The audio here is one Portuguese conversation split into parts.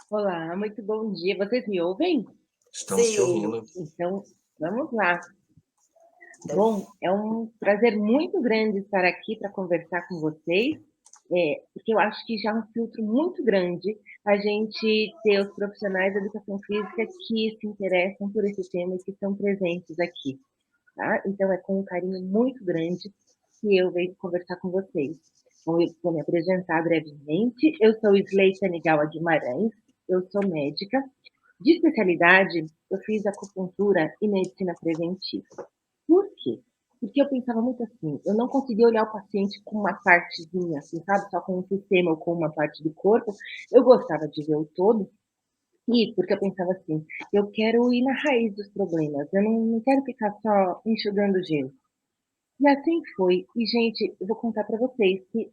Olá, muito bom dia. Vocês me ouvem? Estamos te Sim, ouvindo. Então, vamos lá. então Bom, é um prazer muito grande estar aqui para conversar com vocês, porque eu acho que já é um filtro muito grande a gente ter os profissionais da educação física que se interessam por esse tema e que estão presentes aqui, tá? Então, é com um carinho muito grande que eu venho conversar com vocês. Bom, eu vou me apresentar brevemente. Eu sou Sleita Nigawa Guimarães, eu sou médica. De especialidade, eu fiz acupuntura e medicina preventiva. Por quê? Porque eu pensava muito assim, eu não conseguia olhar o paciente com uma partezinha, assim, sabe, só com um sistema ou com uma parte do corpo. Eu gostava de ver o todo, e porque eu pensava assim, eu quero ir na raiz dos problemas, eu não quero ficar só enxugando gelo. E assim foi. E, gente, eu vou contar para vocês que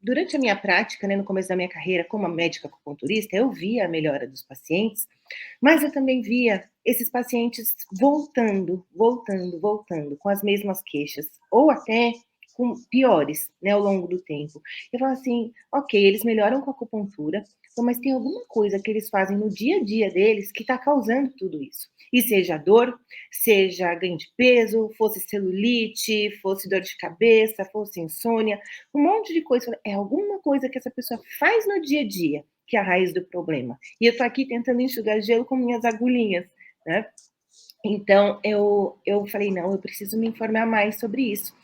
durante a minha prática, né, no começo da minha carreira como médica acupunturista, eu via a melhora dos pacientes, mas eu também via esses pacientes voltando, voltando, voltando, com as mesmas queixas, ou até com piores, né, ao longo do tempo. Eu falo assim, ok, eles melhoram com a acupuntura, mas tem alguma coisa que eles fazem no dia a dia deles que está causando tudo isso. E seja dor, seja ganho de peso, fosse celulite, fosse dor de cabeça, fosse insônia, um monte de coisa. É alguma coisa que essa pessoa faz no dia a dia que é a raiz do problema. E eu tô aqui tentando enxugar gelo com minhas agulhinhas, né? Então, eu falei, não, eu preciso me informar mais sobre isso.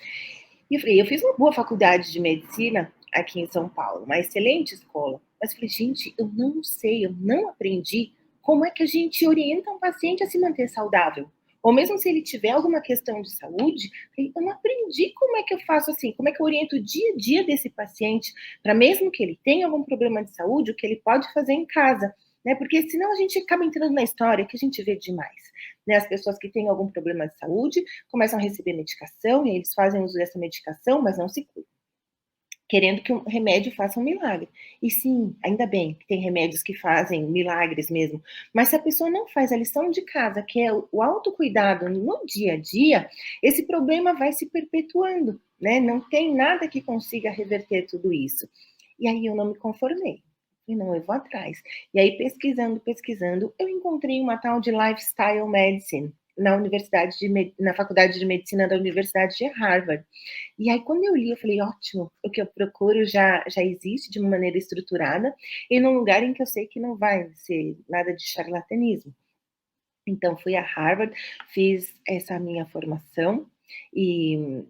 E eu falei, eu fiz uma boa faculdade de medicina aqui em São Paulo, uma excelente escola. Mas falei, gente, eu não sei, eu não aprendi como é que a gente orienta um paciente a se manter saudável. Ou mesmo se ele tiver alguma questão de saúde, eu não aprendi como é que eu faço assim, como é que eu oriento o dia a dia desse paciente, para mesmo que ele tenha algum problema de saúde, o que ele pode fazer em casa. Né? Porque senão a gente acaba entrando na história que a gente vê demais. Né? As pessoas que têm algum problema de saúde começam a receber medicação e eles fazem uso dessa medicação, mas não se cuidam, querendo que o remédio faça um milagre. E sim, ainda bem que tem remédios que fazem milagres mesmo, mas se a pessoa não faz a lição de casa, que é o autocuidado no dia a dia, esse problema vai se perpetuando, né? Não tem nada que consiga reverter tudo isso. E aí eu não me conformei. E não, eu vou atrás. E aí, pesquisando, pesquisando, eu encontrei uma tal de Lifestyle Medicine na Faculdade de Medicina da Universidade de Harvard. E aí, quando eu li, eu falei, ótimo, o que eu procuro já existe de uma maneira estruturada e num lugar em que eu sei que não vai ser nada de charlatanismo. Então, fui a Harvard, fiz essa minha formação e,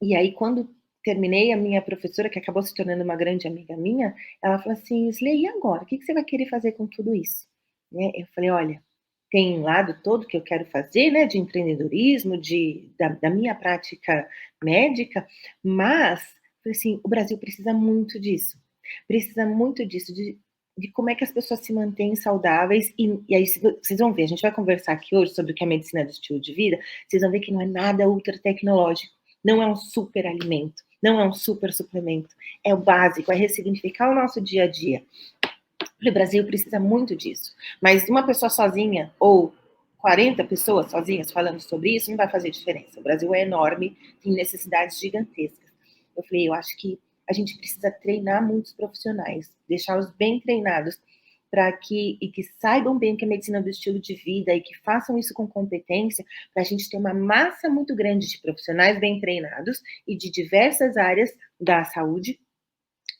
e aí, quando terminei, a minha professora, que acabou se tornando uma grande amiga minha, ela falou assim, Slay, e agora? O que você vai querer fazer com tudo isso? Né? Eu falei, olha, tem um lado todo que eu quero fazer, né, de empreendedorismo, da minha prática médica, mas, falei assim, o Brasil precisa muito disso, de como é que as pessoas se mantêm saudáveis, e aí vocês vão ver, a gente vai conversar aqui hoje sobre o que é medicina do estilo de vida, vocês vão ver que não é nada ultra tecnológico, não é um super alimento, não é um super suplemento, é o básico, é ressignificar o nosso dia a dia. O Brasil precisa muito disso, mas uma pessoa sozinha ou 40 pessoas sozinhas falando sobre isso não vai fazer diferença. O Brasil é enorme, tem necessidades gigantescas. Eu falei, eu acho que a gente precisa treinar muitos profissionais, deixá-los bem treinados para que saibam bem o que é medicina do estilo de vida e que façam isso com competência, para a gente ter uma massa muito grande de profissionais bem treinados e de diversas áreas da saúde,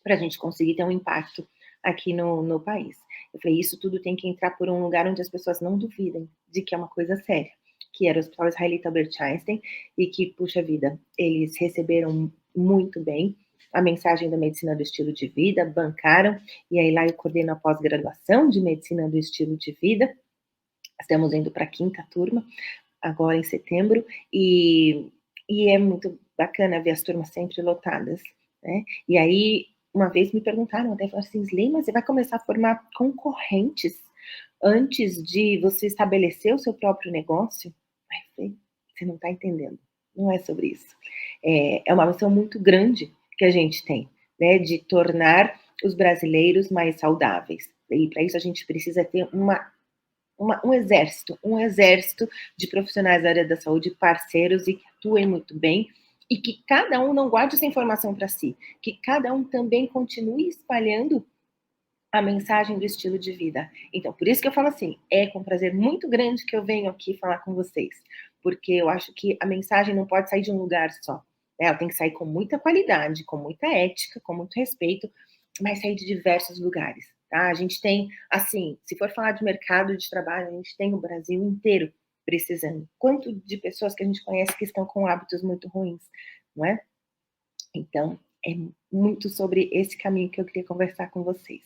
para a gente conseguir ter um impacto aqui no país. Eu falei, isso tudo tem que entrar por um lugar onde as pessoas não duvidem de que é uma coisa séria, que era o Hospital Israelita Albert Einstein, e que, puxa vida, eles receberam muito bem a mensagem da medicina do estilo de vida, bancaram, e aí lá eu coordeno a pós-graduação de medicina do estilo de vida, estamos indo para a 5ª turma, agora em setembro, e é muito bacana ver as turmas sempre lotadas, né? E aí, uma vez me perguntaram, até falaram assim, Slay, mas você vai começar a formar concorrentes antes de você estabelecer o seu próprio negócio? Aí eu falei, você não está entendendo, não é sobre isso. É uma missão muito grande que a gente tem, né, de tornar os brasileiros mais saudáveis. E para isso a gente precisa ter um exército de profissionais da área da saúde, parceiros e que atuem muito bem, e que cada um não guarde essa informação para si, que cada um também continue espalhando a mensagem do estilo de vida. Então, por isso que eu falo assim, é com prazer muito grande que eu venho aqui falar com vocês, porque eu acho que a mensagem não pode sair de um lugar só, né? Ela tem que sair com muita qualidade, com muita ética, com muito respeito, mas sair de diversos lugares, tá? A gente tem, assim, se for falar de mercado de trabalho, a gente tem o Brasil inteiro precisando. Quanto de pessoas que a gente conhece que estão com hábitos muito ruins, não é? Então, é muito sobre esse caminho que eu queria conversar com vocês.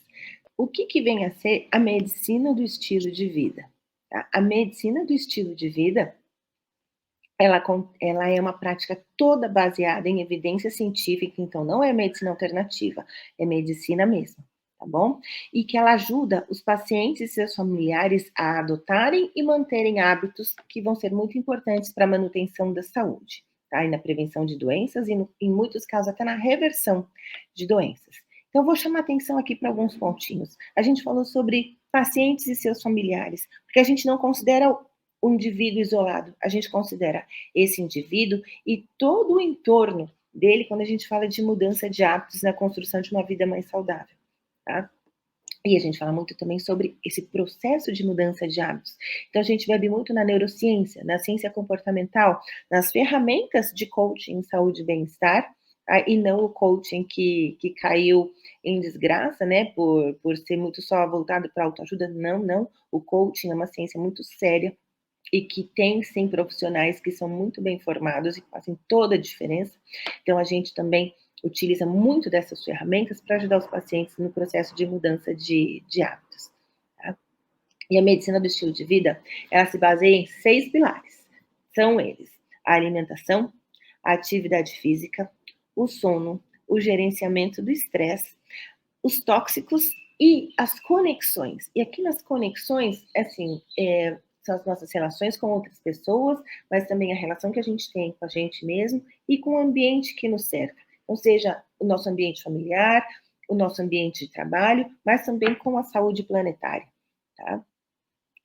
O que vem a ser a medicina do estilo de vida? Tá? A medicina do estilo de vida, ela é uma prática toda baseada em evidência científica, então não é medicina alternativa, é medicina mesmo, tá bom? E que ela ajuda os pacientes e seus familiares a adotarem e manterem hábitos que vão ser muito importantes para a manutenção da saúde, tá? E na prevenção de doenças e, em muitos casos, até na reversão de doenças. Então, vou chamar atenção aqui para alguns pontinhos. A gente falou sobre pacientes e seus familiares, porque a gente não considera o indivíduo isolado, a gente considera esse indivíduo e todo o entorno dele quando a gente fala de mudança de hábitos na construção de uma vida mais saudável, tá? E a gente fala muito também sobre esse processo de mudança de hábitos. Então, a gente bebe muito na neurociência, na ciência comportamental, nas ferramentas de coaching em saúde e bem-estar, tá? E não o coaching que caiu em desgraça, né, por ser muito só voltado para autoajuda. Não, não. O coaching é uma ciência muito séria, e que tem, sim, profissionais que são muito bem formados e fazem toda a diferença. Então, a gente também utiliza muito dessas ferramentas para ajudar os pacientes no processo de mudança de hábitos. Tá? E a medicina do estilo de vida, ela se baseia em 6 pilares. São eles: a alimentação, a atividade física, o sono, o gerenciamento do estresse, os tóxicos e as conexões. E aqui nas conexões, assim, são as nossas relações com outras pessoas, mas também a relação que a gente tem com a gente mesmo e com o ambiente que nos cerca. Ou seja, o nosso ambiente familiar, o nosso ambiente de trabalho, mas também com a saúde planetária, tá?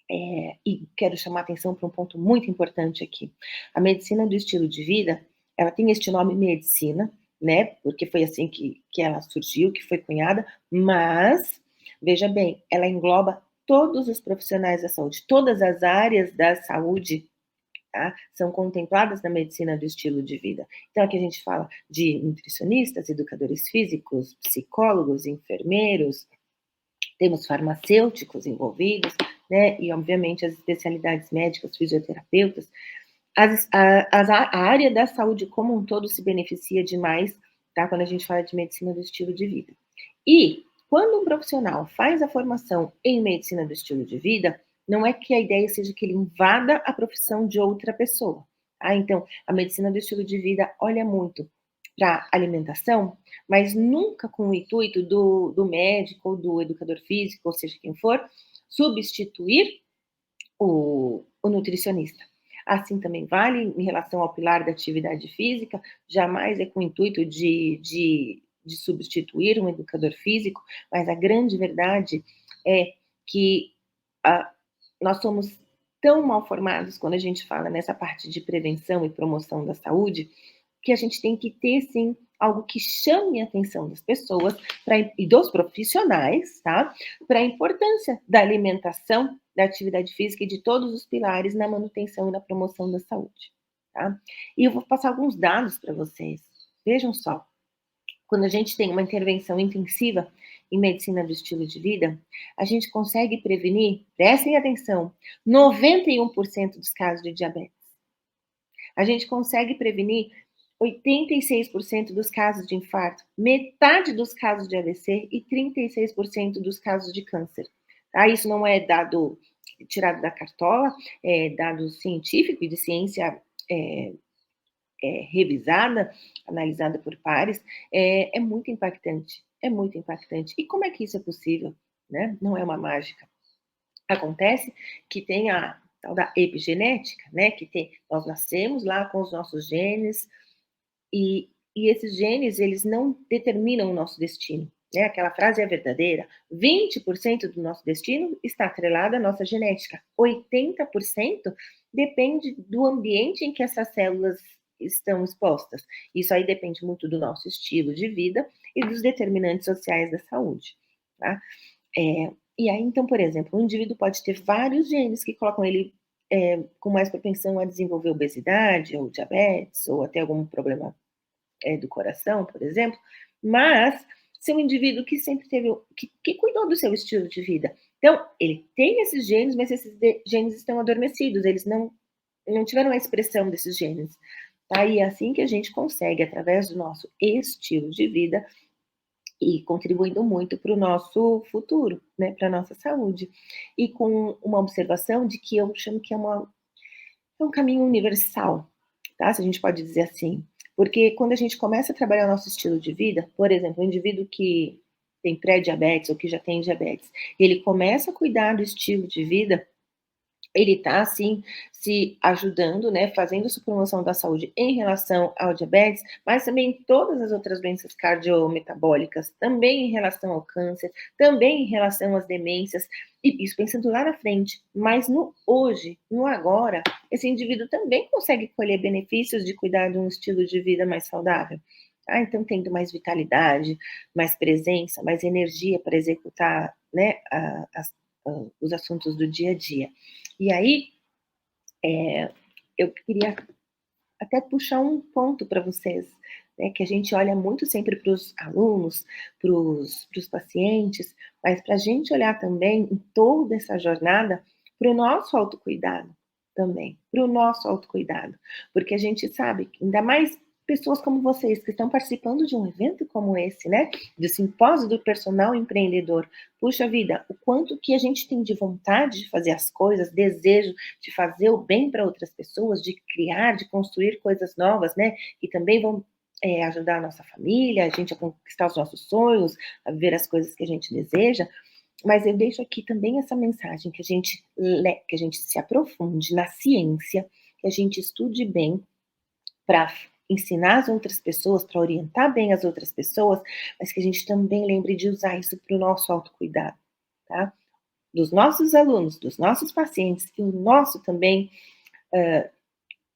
E quero chamar a atenção para um ponto muito importante aqui. A medicina do estilo de vida, ela tem este nome medicina, né? Porque foi assim que ela surgiu, que foi cunhada, mas, veja bem, ela engloba todos os profissionais da saúde, todas as áreas da saúde, tá? São contempladas na medicina do estilo de vida. Então, aqui a gente fala de nutricionistas, educadores físicos, psicólogos, enfermeiros, temos farmacêuticos envolvidos, né? E, obviamente, as especialidades médicas, fisioterapeutas. A área da saúde como um todo se beneficia demais, tá? Quando a gente fala de medicina do estilo de vida. E, quando um profissional faz a formação em medicina do estilo de vida, não é que a ideia seja que ele invada a profissão de outra pessoa, tá? Então, a medicina do estilo de vida olha muito para alimentação, mas nunca com o intuito do médico ou do educador físico, ou seja, quem for, substituir o nutricionista. Assim também vale em relação ao pilar da atividade física, jamais é com o intuito de substituir um educador físico, mas a grande verdade é que nós somos tão mal formados quando a gente fala nessa parte de prevenção e promoção da saúde, que a gente tem que ter, sim, algo que chame a atenção das pessoas e dos profissionais, tá? Para a importância da alimentação, da atividade física e de todos os pilares na manutenção e na promoção da saúde, tá? E eu vou passar alguns dados para vocês. Vejam só, quando a gente tem uma intervenção intensiva em medicina do estilo de vida, a gente consegue prevenir, prestem atenção, 91% dos casos de diabetes. A gente consegue prevenir 86% dos casos de infarto, metade dos casos de AVC e 36% dos casos de câncer. Tá? Isso não é dado tirado da cartola, é dado científico e de ciência revisada, analisada por pares, é muito impactante. É muito impactante. E como é que isso é possível? Né? Não é uma mágica. Acontece que tem a tal da epigenética, né? Nós nascemos lá com os nossos genes, e esses genes, eles não determinam o nosso destino, né? Aquela frase é verdadeira. 20% do nosso destino está atrelado à nossa genética. 80% depende do ambiente em que essas células estão expostas. Isso aí depende muito do nosso estilo de vida e dos determinantes sociais da saúde, tá? E aí, então, por exemplo, um indivíduo pode ter vários genes que colocam ele com mais propensão a desenvolver obesidade, ou diabetes, ou até algum problema do coração, por exemplo, mas ser um indivíduo que sempre teve, que cuidou do seu estilo de vida. Então, ele tem esses genes, mas esses genes estão adormecidos, eles não tiveram a expressão desses genes. Tá? E é assim que a gente consegue, através do nosso estilo de vida, e contribuindo muito para o nosso futuro, né, para a nossa saúde. E com uma observação de que eu chamo que é um caminho universal, tá? Se a gente pode dizer assim. Porque quando a gente começa a trabalhar o nosso estilo de vida, por exemplo, um indivíduo que tem pré-diabetes ou que já tem diabetes, ele começa a cuidar do estilo de vida, ele está, assim, se ajudando, né, fazendo sua promoção da saúde em relação ao diabetes, mas também em todas as outras doenças cardiometabólicas, também em relação ao câncer, também em relação às demências, e isso pensando lá na frente. Mas no hoje, no agora, esse indivíduo também consegue colher benefícios de cuidar de um estilo de vida mais saudável. Ah, então tendo mais vitalidade, mais presença, mais energia para executar, né, os assuntos do dia a dia. E aí, eu queria até puxar um ponto para vocês, né, que a gente olha muito sempre para os alunos, para os pacientes, mas para a gente olhar também em toda essa jornada para o nosso autocuidado também, para o nosso autocuidado, porque a gente sabe que ainda mais pessoas como vocês que estão participando de um evento como esse, né, do simpósio do personal empreendedor, puxa vida, o quanto que a gente tem de vontade de fazer as coisas, desejo de fazer o bem para outras pessoas, de criar, de construir coisas novas, né, que também vão ajudar a nossa família, a gente a conquistar os nossos sonhos, a ver as coisas que a gente deseja, mas eu deixo aqui também essa mensagem, que a gente se aprofunde na ciência, que a gente estude bem para ensinar as outras pessoas, para orientar bem as outras pessoas, mas que a gente também lembre de usar isso para o nosso autocuidado, tá? Dos nossos alunos, dos nossos pacientes, e o nosso também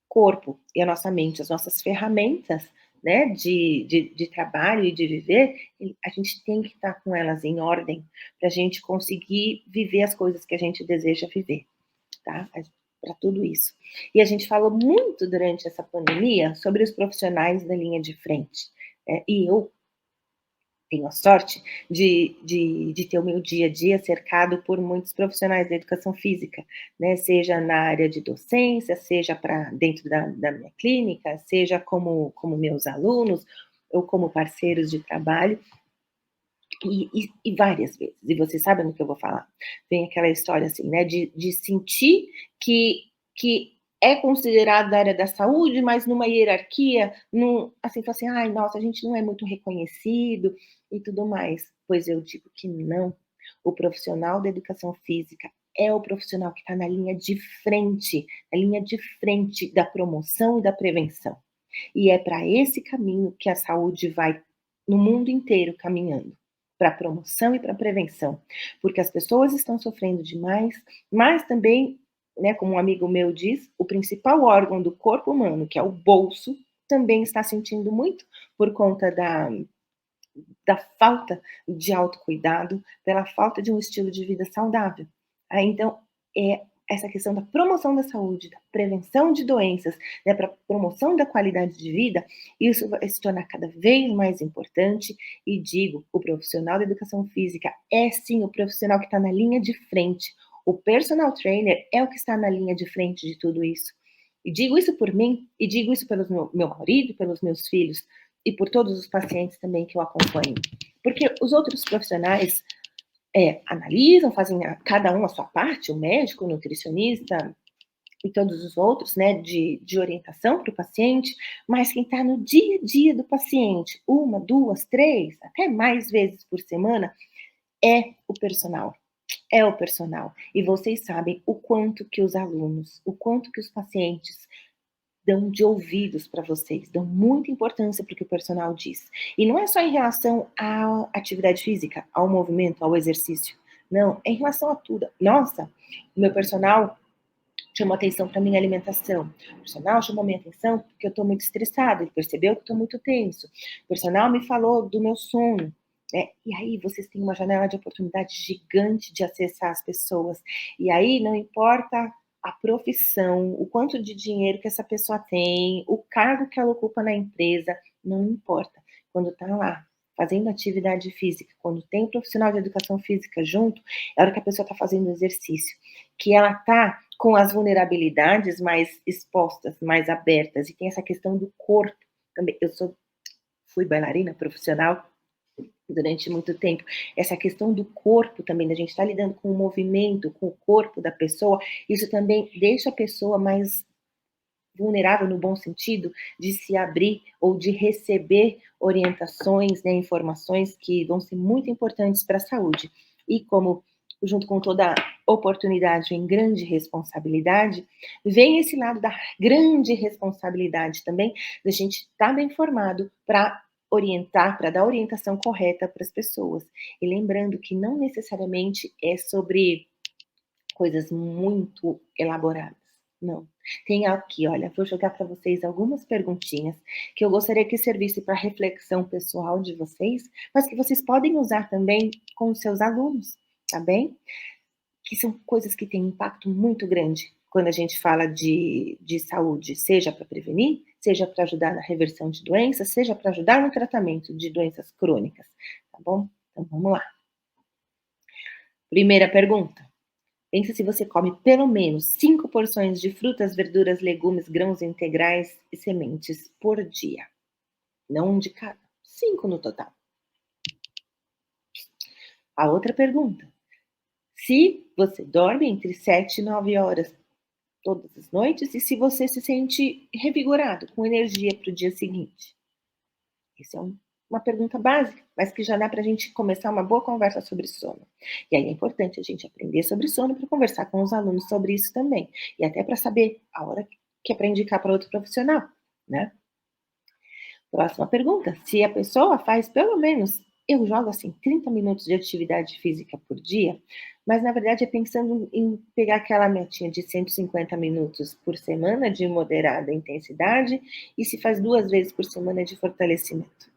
corpo e a nossa mente, as nossas ferramentas, né, de trabalho e de viver, a gente tem que estar com elas em ordem para a gente conseguir viver as coisas que a gente deseja viver, tá? Para tudo isso. E a gente falou muito durante essa pandemia sobre os profissionais da linha de frente. E eu tenho a sorte de ter o meu dia a dia cercado por muitos profissionais da educação física, né? Seja na área de docência, seja para dentro da minha clínica, seja como meus alunos ou como parceiros de trabalho, e várias vezes, e vocês sabem do que eu vou falar, vem aquela história assim, né, de sentir que é considerado da área da saúde, mas numa hierarquia, assim, fala assim, ai, nossa, a gente não é muito reconhecido e tudo mais. Pois eu digo que não. O profissional da educação física é o profissional que está na linha de frente da promoção e da prevenção. E é para esse caminho que a saúde vai no mundo inteiro caminhando, para promoção e para prevenção, porque as pessoas estão sofrendo demais, mas também, né, como um amigo meu diz, o principal órgão do corpo humano, que é o bolso, também está sentindo muito por conta da falta de autocuidado, pela falta de um estilo de vida saudável. Aí, então, é essa questão da promoção da saúde, da prevenção de doenças, né, para promoção da qualidade de vida, isso vai se tornar cada vez mais importante. E digo, o profissional da educação física é sim o profissional que está na linha de frente. O personal trainer é o que está na linha de frente de tudo isso. E digo isso por mim, e digo isso pelo meu marido, pelos meus filhos, e por todos os pacientes também que eu acompanho. Porque os outros profissionais analisam, fazem cada um a sua parte, o médico, o nutricionista e todos os outros, né, de orientação para o paciente, mas quem está no dia a dia do paciente, uma, duas, três, até mais vezes por semana, é o personal. É o personal. E vocês sabem o quanto que os alunos, o quanto que os pacientes dão de ouvidos para vocês, dão muita importância para o que o personal diz. E não é só em relação à atividade física, ao movimento, ao exercício. Não, é em relação a tudo. Nossa, o meu personal chamou atenção para minha alimentação. O personal chamou minha atenção porque eu estou muito estressada, ele percebeu que estou muito tenso. O personal me falou do meu sono. né? E aí vocês têm uma janela de oportunidade gigante de acessar as pessoas. E aí não importa a profissão, o quanto de dinheiro que essa pessoa tem, o cargo que ela ocupa na empresa, não importa. Quando está lá fazendo atividade física, quando tem um profissional de educação física junto, é a hora que a pessoa está fazendo exercício, que ela está com as vulnerabilidades mais expostas, mais abertas, e tem essa questão do corpo também. Fui bailarina profissional durante muito tempo. Essa questão do corpo também, da gente estar lidando com o movimento, com o corpo da pessoa, isso também deixa a pessoa mais vulnerável no bom sentido, de se abrir ou de receber orientações, né, informações que vão ser muito importantes para a saúde. E como, junto com toda oportunidade em grande responsabilidade, vem esse lado da grande responsabilidade também, da gente estar bem informado para orientar, para dar a orientação correta para as pessoas. E lembrando que não necessariamente é sobre coisas muito elaboradas, não. Tem aqui, olha, vou jogar para vocês algumas perguntinhas que eu gostaria que servisse para reflexão pessoal de vocês, mas que vocês podem usar também com os seus alunos, tá bem? Que são coisas que têm impacto muito grande quando a gente fala de saúde, seja para prevenir, seja para ajudar na reversão de doenças, seja para ajudar no tratamento de doenças crônicas, tá bom? Então vamos lá. Primeira pergunta. Pensa se você come pelo menos 5 porções de frutas, verduras, legumes, grãos integrais e sementes por dia. Não um de cada. 5 no total. A outra pergunta. Se você dorme entre 7 e 9 horas todas as noites e se você se sente revigorado, com energia para o dia seguinte. Essa é uma pergunta básica, mas que já dá para a gente começar uma boa conversa sobre sono. E aí é importante a gente aprender sobre sono para conversar com os alunos sobre isso também. E até para saber a hora que é para indicar para outro profissional, né? Próxima pergunta. Se a pessoa faz pelo menos, eu jogo assim, 30 minutos de atividade física por dia, mas na verdade é pensando em pegar aquela metinha de 150 minutos por semana de moderada intensidade e se faz 2 vezes por semana de fortalecimento.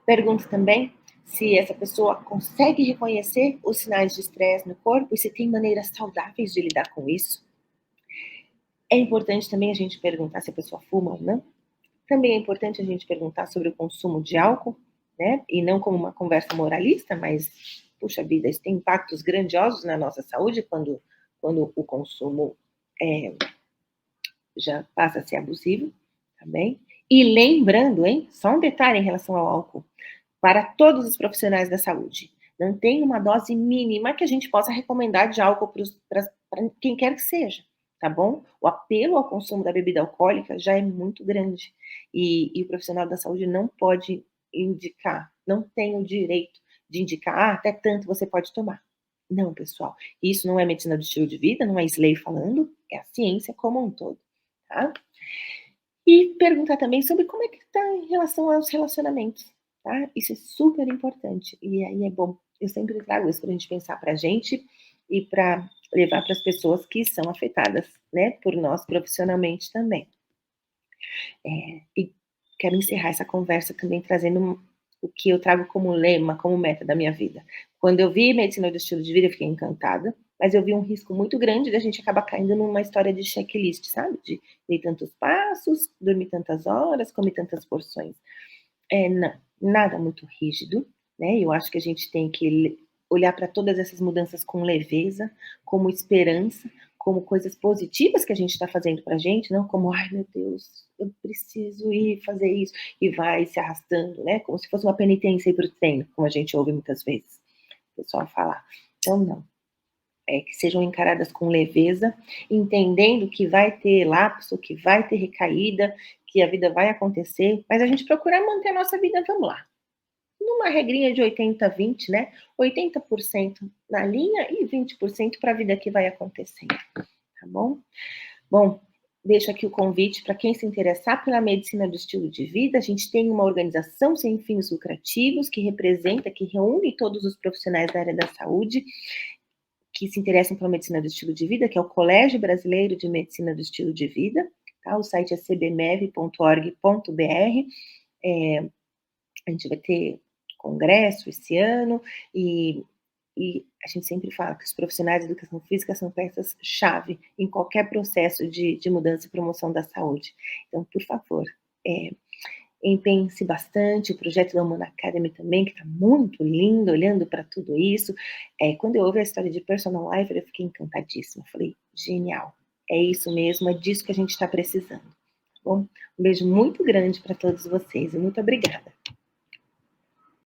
Pergunto também se essa pessoa consegue reconhecer os sinais de estresse no corpo e se tem maneiras saudáveis de lidar com isso. É importante também a gente perguntar se a pessoa fuma ou não. Também é importante a gente perguntar sobre o consumo de álcool, né? E não como uma conversa moralista, mas, puxa vida, isso tem impactos grandiosos na nossa saúde quando o consumo já passa a ser abusivo, também. E lembrando, hein, só um detalhe em relação ao álcool, para todos os profissionais da saúde. Não tem uma dose mínima que a gente possa recomendar de álcool para quem quer que seja, tá bom? O apelo ao consumo da bebida alcoólica já é muito grande e o profissional da saúde não pode indicar, não tem o direito de indicar, até tanto você pode tomar. Não, pessoal, isso não é medicina do estilo de vida, não é Slay falando, é a ciência como um todo, tá? E perguntar também sobre como é que está em relação aos relacionamentos, tá? Isso é super importante. E aí é bom, eu sempre trago isso para a gente pensar para a gente e para levar para as pessoas que são afetadas, né, por nós profissionalmente também. E quero encerrar essa conversa também trazendo o que eu trago como lema, como meta da minha vida. Quando eu vi medicina do estilo de vida, eu fiquei encantada, mas eu vi um risco muito grande de a gente acabar caindo numa história de checklist, sabe? De dei tantos passos, dormi tantas horas, comi tantas porções. Não, nada muito rígido, né? Eu acho que a gente tem que olhar para todas essas mudanças com leveza, como esperança, como coisas positivas que a gente está fazendo para a gente, não como, ai meu Deus, eu preciso ir fazer isso, e vai se arrastando, né? Como se fosse uma penitência ir para o treino, como a gente ouve muitas vezes o pessoal falar. Então, não. Que sejam encaradas com leveza, entendendo que vai ter lapso, que vai ter recaída, que a vida vai acontecer, mas a gente procurar manter a nossa vida, vamos lá, numa regrinha de 80-20, né? 80% na linha e 20% para a vida que vai acontecendo, tá bom? Bom, deixo aqui o convite para quem se interessar pela medicina do estilo de vida. A gente tem uma organização sem fins lucrativos que representa, que reúne todos os profissionais da área da saúde que se interessam pela medicina do estilo de vida, que é o Colégio Brasileiro de Medicina do Estilo de Vida, tá? O site é cbmev.org.br. A gente vai ter congresso esse ano, e a gente sempre fala que os profissionais de educação física são peças-chave em qualquer processo de mudança e promoção da saúde. Então, por favor, eh, empenhe-se bastante, o projeto da Humana Academy também, que está muito lindo, olhando para tudo isso. Quando eu ouvi a história de Personal Life, eu fiquei encantadíssima, falei: "Genial, é isso mesmo, é disso que a gente está precisando", tá bom? Um beijo muito grande para todos vocês e muito obrigada.